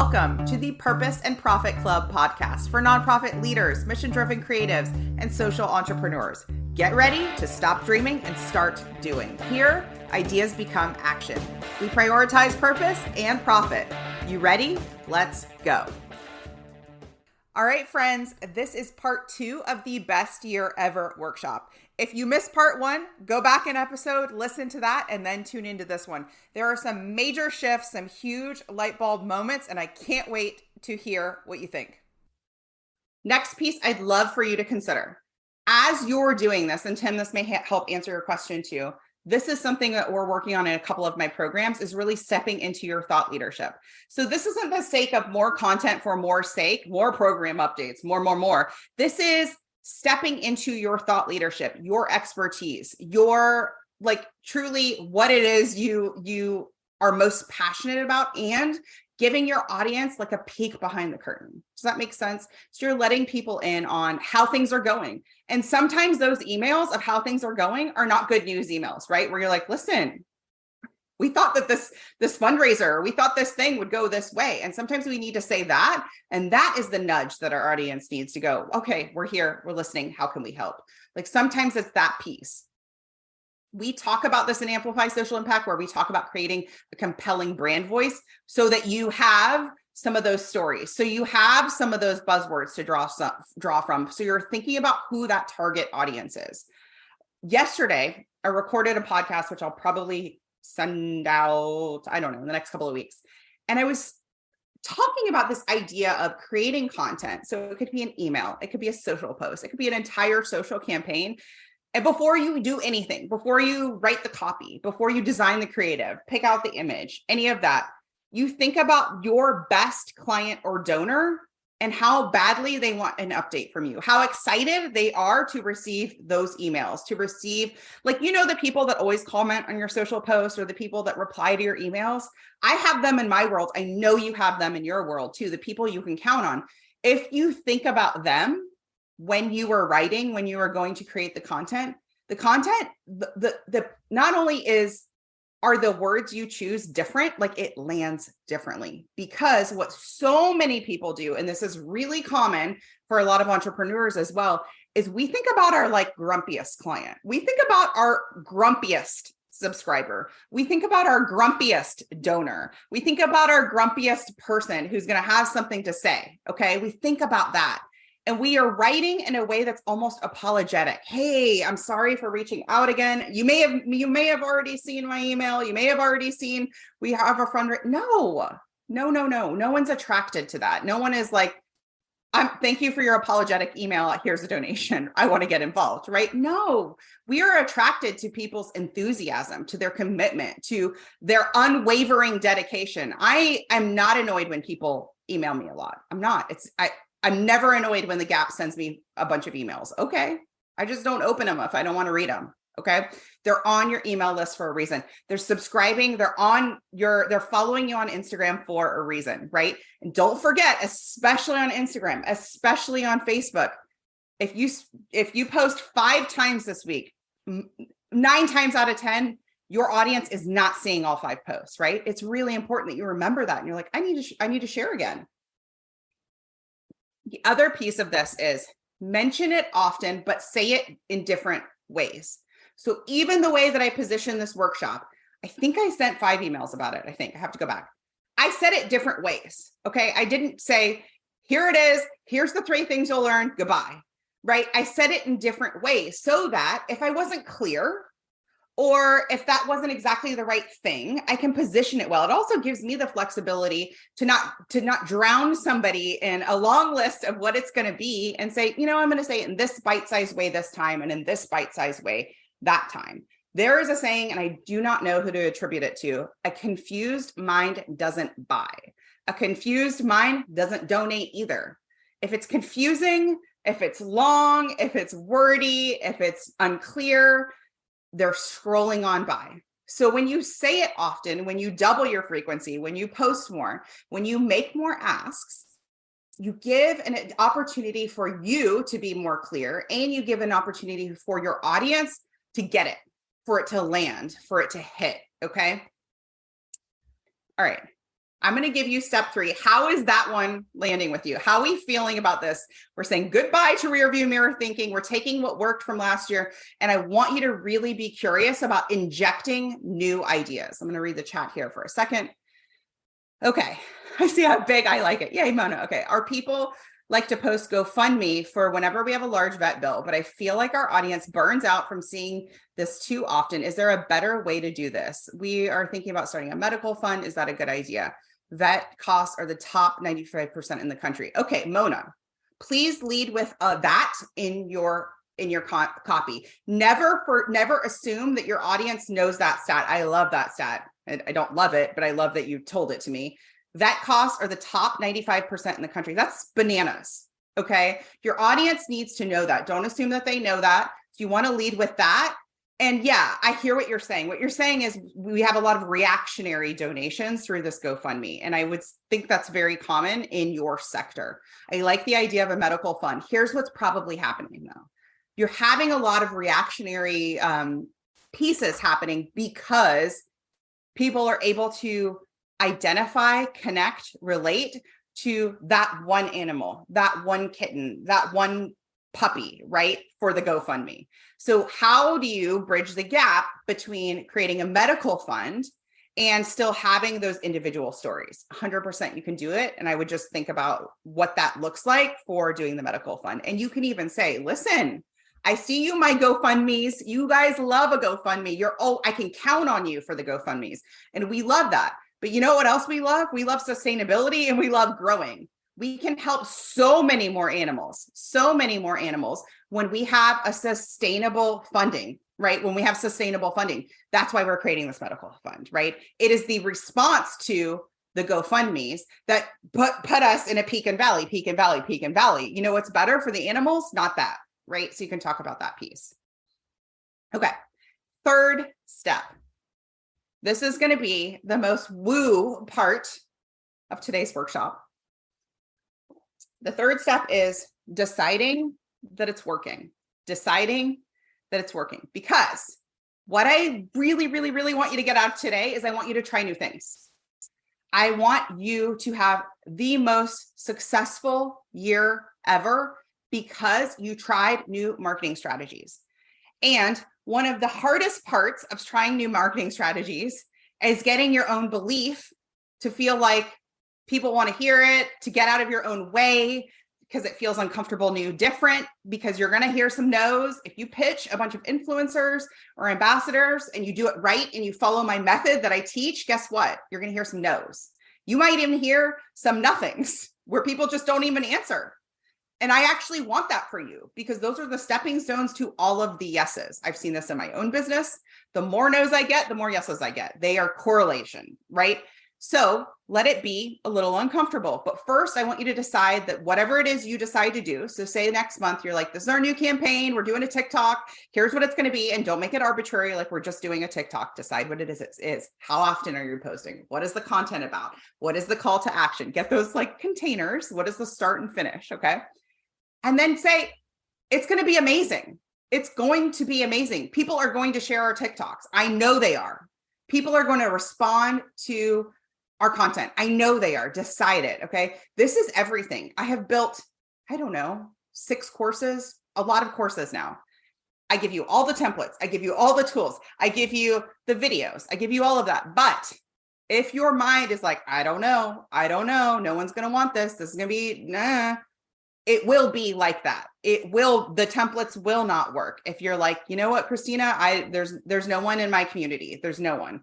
Welcome to the Purpose and Profit Club podcast for nonprofit leaders, mission-driven creatives, and social entrepreneurs. Get ready to stop dreaming and start doing. Here, ideas become action. We prioritize purpose and profit. You ready? Let's go. All right, friends, this is part 2 of the Best Year Ever workshop. If you missed part 1, go back an episode, listen to that, and then tune into this one. There are some major shifts, some huge light bulb moments, and I can't wait to hear what you think. Next piece I'd love for you to consider. As you're doing this, and Tim, this may help answer your question too, this is something that we're working on in a couple of my programs, is really stepping into your thought leadership. So this isn't the sake of more content for more sake, more program updates, more. This is stepping into your thought leadership, your expertise, your truly what it is you are most passionate about, and giving your audience a peek behind the curtain. Does that make sense? So you're letting people in on how things are going. And sometimes those emails of how things are going are not good news emails, right? Where you're like, listen, we thought that this fundraiser, we thought this thing would go this way. And sometimes we need to say that. And that is the nudge that our audience needs to go, okay, we're here, we're listening. How can we help? Sometimes it's that piece. We talk about this in Amplify Social Impact, where we talk about creating a compelling brand voice so that you have some of those stories. So you have some of those buzzwords to draw from. So you're thinking about who that target audience is. Yesterday, I recorded a podcast, which I'll probably send out, I don't know, in the next couple of weeks. And I was talking about this idea of creating content. So it could be an email, it could be a social post, it could be an entire social campaign. And before you do anything, before you write the copy, before you design the creative, pick out the image, any of that, you think about your best client or donor and how badly they want an update from you, how excited they are to receive those emails, to receive, the people that always comment on your social posts or the people that reply to your emails. I have them in my world. I know you have them in your world too, the people you can count on. If you think about them, when you were writing, when you were going to create the content, the not only are the words you choose different, it lands differently. Because what so many people do, and this is really common for a lot of entrepreneurs as well, is we think about our grumpiest client. We think about our grumpiest subscriber. We think about our grumpiest donor. We think about our grumpiest person who's going to have something to say. Okay. We think about that. And we are writing in a way that's almost apologetic. Hey, I'm sorry for reaching out again. You may have already seen my email. You may have already seen we have a fundraiser. No. No one's attracted to that. No one is thank you for your apologetic email. Here's a donation. I want to get involved, right? No, we are attracted to people's enthusiasm, to their commitment, to their unwavering dedication. I am not annoyed when people email me a lot. I'm not. I'm never annoyed when the Gap sends me a bunch of emails. Okay. I just don't open them if I don't want to read them. Okay. They're on your email list for a reason. They're subscribing. They're following you on Instagram for a reason, right? And don't forget, especially on Instagram, especially on Facebook, if you post 5 times this week, 9 times out of 10, your audience is not seeing all 5 posts, right? It's really important that you remember that. And you're like, I need to share again. The other piece of this is mention it often, but say it in different ways. So even the way that I position this workshop, I think I sent 5 emails about it. I have to go back. I said it different ways. Okay. I didn't say, here it is. Here's the 3 things you'll learn. Goodbye. Right. I said it in different ways so that if I wasn't clear, or if that wasn't exactly the right thing, I can position it well. It also gives me the flexibility to not drown somebody in a long list of what it's going to be and say, I'm going to say it in this bite-sized way this time and in this bite-sized way that time. There is a saying, and I do not know who to attribute it to. A confused mind doesn't buy. A confused mind doesn't donate either. If it's confusing, if it's long, if it's wordy, if it's unclear, they're scrolling on by. So when you say it often, when you double your frequency, when you post more, when you make more asks, you give an opportunity for you to be more clear, and you give an opportunity for your audience to get it, for it to land, for it to hit. Okay. All right. I'm going to give you step 3. How is that one landing with you? How are we feeling about this? We're saying goodbye to rear view mirror thinking. We're taking what worked from last year. And I want you to really be curious about injecting new ideas. I'm going to read the chat here for a second. Okay. I see how big I like it. Yay, Mona. Okay. Our people like to post GoFundMe for whenever we have a large vet bill, but I feel like our audience burns out from seeing this too often. Is there a better way to do this? We are thinking about starting a medical fund. Is that a good idea? Vet costs are the top 95% in the country. Okay, Mona, please lead with that in your copy. Never assume that your audience knows that stat. I love that stat. I don't love it, but I love that you told it to me. Vet costs are the top 95% in the country. That's bananas. Okay. Your audience needs to know that. Don't assume that they know that. So you want to lead with that. And yeah, I hear what you're saying. What you're saying is we have a lot of reactionary donations through this GoFundMe. And I would think that's very common in your sector. I like the idea of a medical fund. Here's what's probably happening though. You're having a lot of reactionary pieces happening because people are able to identify, connect, relate to that one animal, that one kitten, that one puppy, right? For the GoFundMe. So how do you bridge the gap between creating a medical fund and still having those individual stories? 100% you can do it. And I would just think about what that looks like for doing the medical fund. And you can even say, listen, I see you, my GoFundMes. You guys love a GoFundMe. I can count on you for the GoFundMes. And we love that. But you know what else we love? We love sustainability and we love growing. We can help so many more animals when we have a sustainable funding, right? When we have sustainable funding, that's why we're creating this medical fund, right? It is the response to the GoFundMes that put us in a peak and valley. You know what's better for the animals? Not that, right? So you can talk about that piece. Okay. Third step. This is going to be the most woo part of today's workshop. The third step is deciding that it's working. Because what I really, really, really want you to get out of today is I want you to try new things. I want you to have the most successful year ever because you tried new marketing strategies. And one of the hardest parts of trying new marketing strategies is getting your own belief to feel like people want to hear it, to get out of your own way because it feels uncomfortable, new, different, because you're going to hear some no's. If you pitch a bunch of influencers or ambassadors and you do it right and you follow my method that I teach, guess what? You're going to hear some no's. You might even hear some nothings where people just don't even answer. And I actually want that for you because those are the stepping stones to all of the yeses. I've seen this in my own business. The more no's I get, the more yeses I get. They are correlation, right? So let it be a little uncomfortable. But first, I want you to decide that whatever it is you decide to do. So say next month, you're like, this is our new campaign. We're doing a TikTok. Here's what it's going to be. And don't make it arbitrary. Like we're just doing a TikTok. Decide what it is. How often are you posting? What is the content about? What is the call to action? Get those like containers. What is the start and finish? Okay. And then say, it's going to be amazing. It's going to be amazing. People are going to share our TikToks. I know they are. People are going to respond to our content. I know they are. Decide it. Okay. This is everything. I have built, 6 courses, a lot of courses now. I give you all the templates. I give you all the tools. I give you the videos. I give you all of that. But if your mind is like, I don't know. No one's going to want this. This is going to be, nah. It will be like that. The templates will not work. If you're like, you know what, Christina, there's no one in my community. There's no one.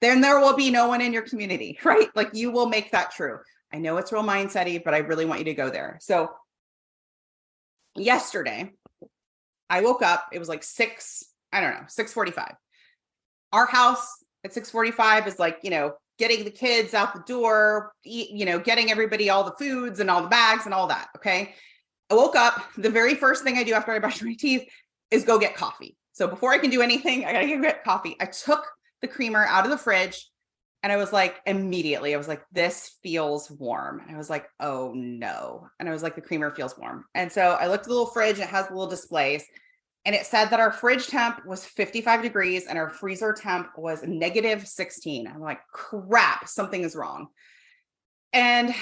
Then there will be no one in your community, right? Like you will make that true. I know it's real mindset-y, but I really want you to go there. So yesterday I woke up, it was like 6:45. Our house at 6:45 is like, getting the kids out the door, getting everybody all the foods and all the bags and all that. Okay. I woke up. The very first thing I do after I brush my teeth is go get coffee. So before I can do anything, I got to go get coffee. I took the creamer out of the fridge and I was like, immediately, I was like, this feels warm. And I was like, oh no. And I was like, the creamer feels warm. And so I looked at the little fridge and it has little displays. And it said that our fridge temp was 55 degrees and our freezer temp was -16. I'm like, crap, something is wrong. And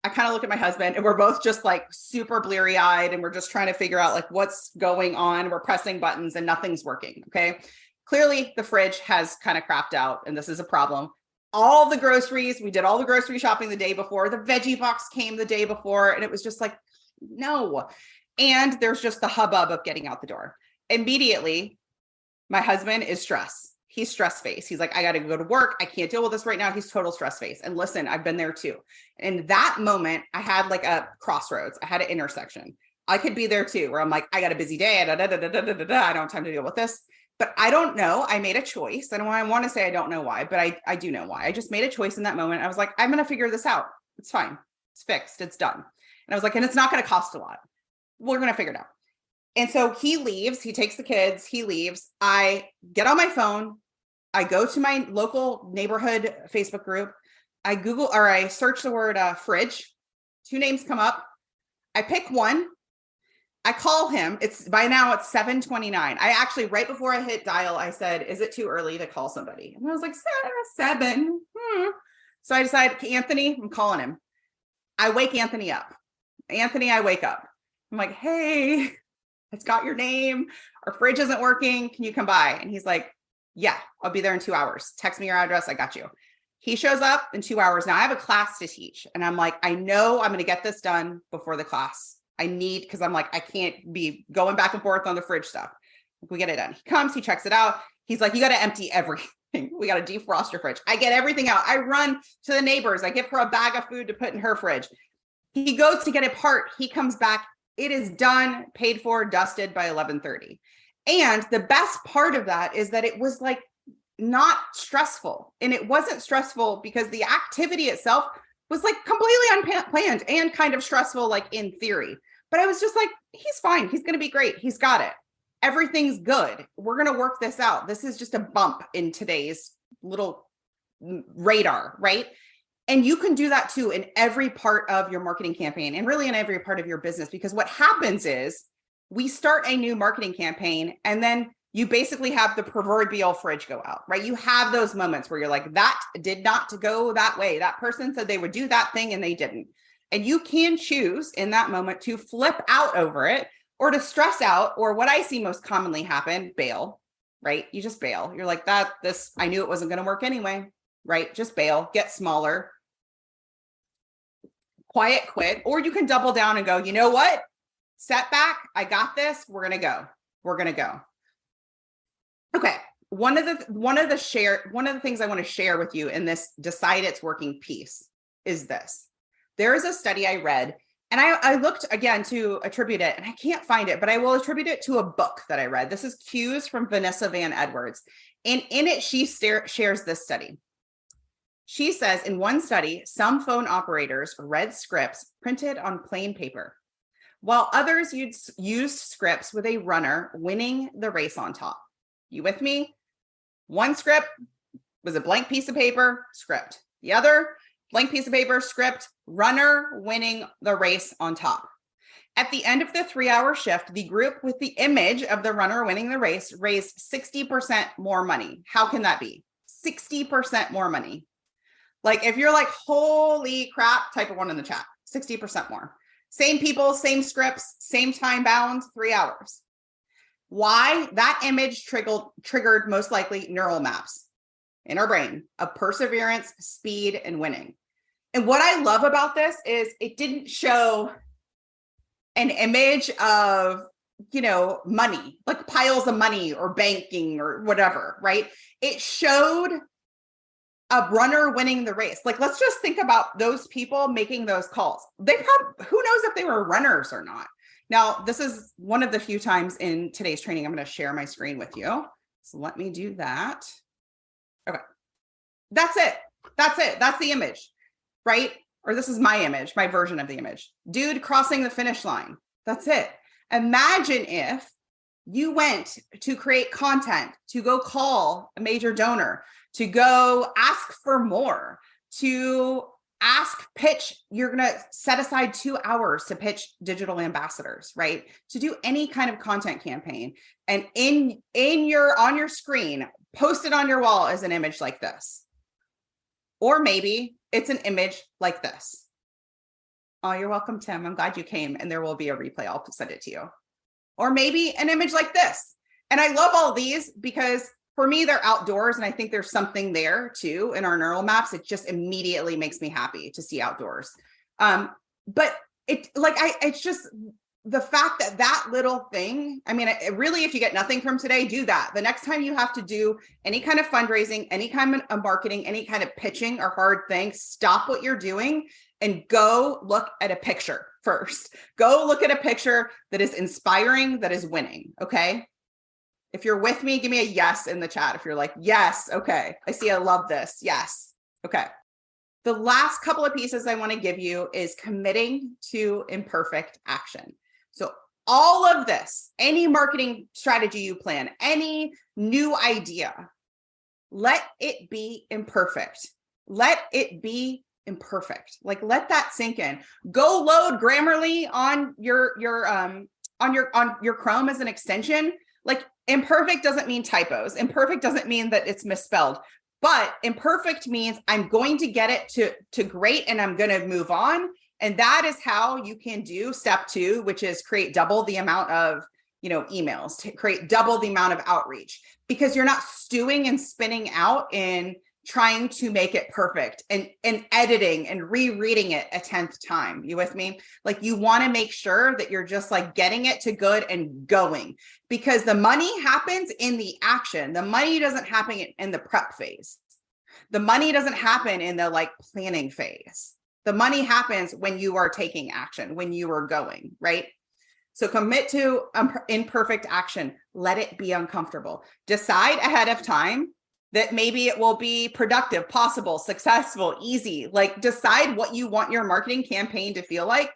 I kind of look at my husband and we're both just like super bleary eyed and we're just trying to figure out like what's going on. We're pressing buttons and nothing's working. Okay. Clearly the fridge has kind of crapped out and this is a problem. All the groceries, we did all the grocery shopping the day before. The veggie box came the day before and it was just like, no. And there's just the hubbub of getting out the door. Immediately, my husband is stressed. He's stress face. He's like, I got to go to work. I can't deal with this right now. He's total stress face. And listen, I've been there too. In that moment, I had like a crossroads. I had an intersection. I could be there too, where I'm like, I got a busy day. I don't have time to deal with this. But I don't know. I made a choice. I want to say I don't know why, but I do know why. I just made a choice in that moment. I was like, I'm going to figure this out. It's fine. It's fixed. It's done. And I was like, and it's not going to cost a lot. We're going to figure it out. And so he leaves, he takes the kids, he leaves. I get on my phone. I go to my local neighborhood Facebook group. I search the word fridge. 2 names come up. I pick one. I call him. It's 7:29. I actually, right before I hit dial, I said, is it too early to call somebody? And I was like, 7. So I decided, Anthony, I'm calling him. I wake Anthony up. I wake up. I'm like, hey, it's got your name. Our fridge isn't working. Can you come by? And he's like, yeah, I'll be there in 2 hours. Text me your address. I got you. He shows up in 2 hours. Now I have a class to teach. And I'm like, I know I'm going to get this done before the class. Because I'm like, I can't be going back and forth on the fridge stuff. We get it done. He comes, he checks it out. He's like, you got to empty everything. We got to defrost your fridge. I get everything out. I run to the neighbors. I give her a bag of food to put in her fridge. He goes to get it part. He comes back. It is done, paid for, dusted by 11:30. And the best part of that is that it was like not stressful. And it wasn't stressful because the activity itself was like completely unplanned and kind of stressful, like in theory. But I was just like, he's fine. He's going to be great. He's got it. Everything's good. We're going to work this out. This is just a bump in today's little radar, right? And you can do that too in every part of your marketing campaign and really in every part of your business, because what happens is we start a new marketing campaign and then you basically have the proverbial fridge go out, right? You have those moments where you're like, that did not go that way. That person said they would do that thing and they didn't. And you can choose in that moment to flip out over it or to stress out, or what I see most commonly happen, bail, right? You just bail. You're like, I knew it wasn't going to work anyway, right? Just bail, get smaller, quiet quit, or you can double down and go, you know what? Setback, I got this. We're going to go. Okay. One of the things I want to share with you in this decide it's working piece is this. There is a study I read, and I looked again to attribute it, and I can't find it, but I will attribute it to a book that I read. This is Cues from Vanessa Van Edwards. And in it, she shares this study. She says in one study, some phone operators read scripts printed on plain paper, while others used scripts with a runner winning the race on top. You with me? One script was a blank piece of paper, script. The other, blank piece of paper, script, runner winning the race on top. At the end of the 3-hour shift, the group with the image of the runner winning the race raised 60% more money. How can that be? 60% more money. Like if you're like, holy crap, type a 1 in the chat, 60% more. Same people, same scripts, same time bound, 3 hours. Why? That image triggered most likely neural maps in our brain of perseverance, speed, and winning. And what I love about this is it didn't show an image of, money, like piles of money or banking or whatever, right? It showed a runner winning the race. Like, let's just think about those people making those calls. Who knows if they were runners or not? Now, this is one of the few times in today's training I'm going to share my screen with you. So let me do that. Okay. That's it. That's the image, right? Or this is my image, my version of the image. Dude crossing the finish line. That's it. Imagine if you went to create content, to go call a major donor, to go ask for more, to pitch. You're going to set aside 2 hours to pitch digital ambassadors, right? To do any kind of content campaign. And on your screen, post it on your wall as an image like this. Or maybe it's an image like this. Oh, you're welcome, Tim. I'm glad you came, and there will be a replay. I'll send it to you. Or maybe an image like this. And I love all these because for me, they're outdoors, and I think there's something there too in our neural maps. It just immediately makes me happy to see outdoors. But it's just the fact that little thing, I mean, really, if you get nothing from today, do that. The next time you have to do any kind of fundraising, any kind of marketing, any kind of pitching or hard thing, stop what you're doing and go look at a picture first. Go look at a picture that is inspiring, that is winning. Okay. If you're with me, give me a yes in the chat. If you're like, yes, okay, I see, I love this. Yes. Okay. The last couple of pieces I want to give you is committing to imperfect action. So all of this, any marketing strategy you plan, any new idea, let it be imperfect. Let it be imperfect. Like, let that sink in. Go load Grammarly on your Chrome as an extension. Like, imperfect doesn't mean typos. Imperfect doesn't mean that it's misspelled. But imperfect means I'm going to get it to great, and I'm going to move on. And that is how you can do step 2, which is create double the amount of, emails, to create double the amount of outreach, because you're not stewing and spinning out in trying to make it perfect and editing and rereading it a 10th time. You with me? Like, you want to make sure that you're just like getting it to good and going, because the money happens in the action. The money doesn't happen in the prep phase. The money doesn't happen in the like planning phase. The money happens when you are taking action, when you are going, right? So commit to imperfect action. Let it be uncomfortable. Decide ahead of time that maybe it will be productive, possible, successful, easy. Like, decide what you want your marketing campaign to feel like,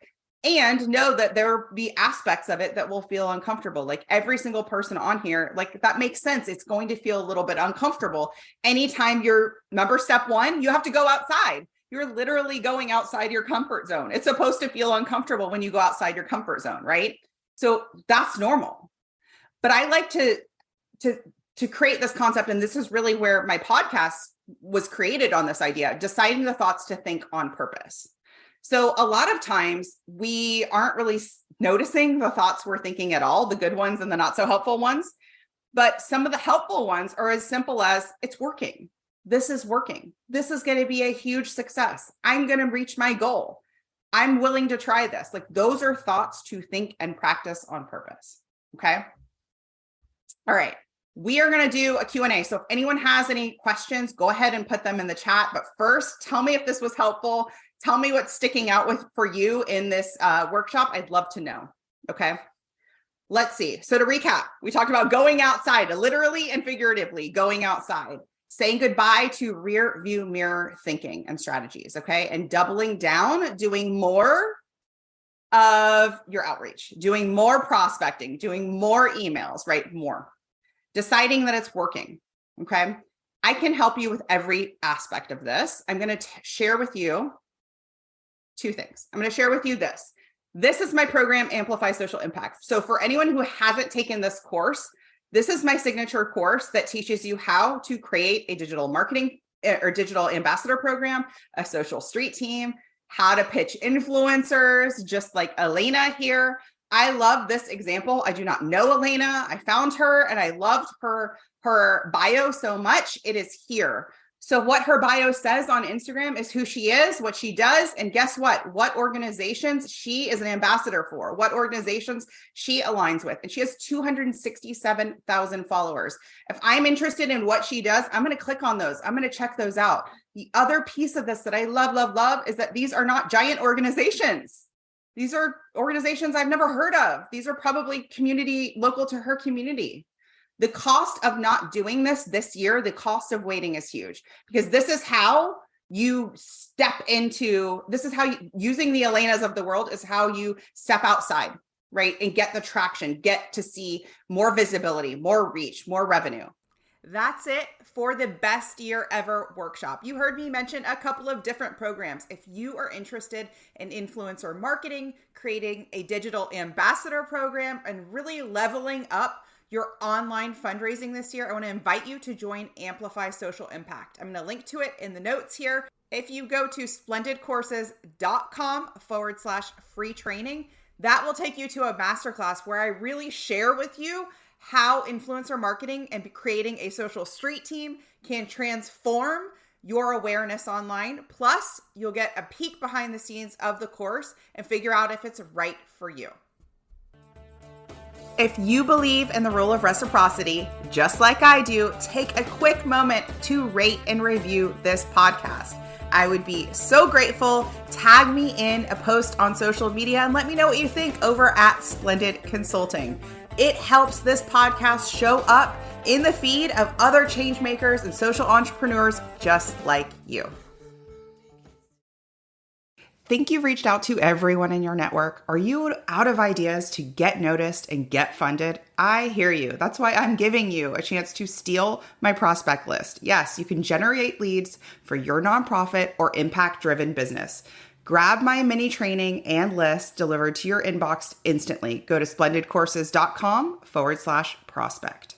and know that there will be aspects of it that will feel uncomfortable. Like, every single person on here, like, that makes sense. It's going to feel a little bit uncomfortable. Anytime remember step 1, you have to go outside. You're literally going outside your comfort zone. It's supposed to feel uncomfortable when you go outside your comfort zone, right? So that's normal. But I like to create this concept, and this is really where my podcast was created, on this idea, deciding the thoughts to think on purpose. So a lot of times we aren't really noticing the thoughts we're thinking at all, the good ones and the not so helpful ones. But some of the helpful ones are as simple as, it's working. This is working. This is going to be a huge success. I'm going to reach my goal. I'm willing to try this. Like, those are thoughts to think and practice on purpose. Okay. All right. We are going to do a Q&A. So if anyone has any questions, go ahead and put them in the chat. But first, tell me if this was helpful. Tell me what's sticking out for you in this workshop. I'd love to know. Okay. Let's see. So to recap, we talked about going outside, literally and figuratively going outside, saying goodbye to rear view mirror thinking and strategies. Okay. And doubling down, doing more of your outreach, doing more prospecting, doing more emails, right? More. Deciding that it's working. Okay. I can help you with every aspect of this. I'm going to share with you 2 things. I'm going to share with you this. This is my program, Amplify Social Impact. So for anyone who hasn't taken this course, this is my signature course that teaches you how to create a digital marketing or digital ambassador program, a social street team, how to pitch influencers, just like Elena here. I love this example. I do not know Elena. I found her and I loved her bio so much. It is here. So what her bio says on Instagram is who she is, what she does, and guess what organizations she is an ambassador for, what organizations she aligns with. And she has 267,000 followers. If I'm interested in what she does, I'm going to click on those. I'm going to check those out. The other piece of this that I love is that these are not giant organizations. These are organizations I've never heard of. These are probably local to her community. The cost of not doing this year, the cost of waiting is huge, because this is how you using the Elenas of the world is how you step outside, right? And get the traction, get to see more visibility, more reach, more revenue. That's it for the Best Year Ever workshop. You heard me mention a couple of different programs. If you are interested in influencer marketing, creating a digital ambassador program, and really leveling up your online fundraising this year, I want to invite you to join Amplify Social Impact. I'm going to link to it in the notes here. If you go to splendidcourses.com/free training, that will take you to a masterclass where I really share with you how influencer marketing and creating a social street team can transform your awareness online. Plus, you'll get a peek behind the scenes of the course and figure out if it's right for you. If you believe in the rule of reciprocity, just like I do, take a quick moment to rate and review this podcast. I would be so grateful. Tag me in a post on social media and let me know what you think over at Splendid Consulting. It helps this podcast show up in the feed of other change makers and social entrepreneurs just like you. Think you've reached out to everyone in your network? Are you out of ideas to get noticed and get funded? I hear you. That's why I'm giving you a chance to steal my prospect list. Yes, you can generate leads for your nonprofit or impact-driven business. Grab my mini training and list delivered to your inbox instantly. Go to splendidcourses.com/prospect.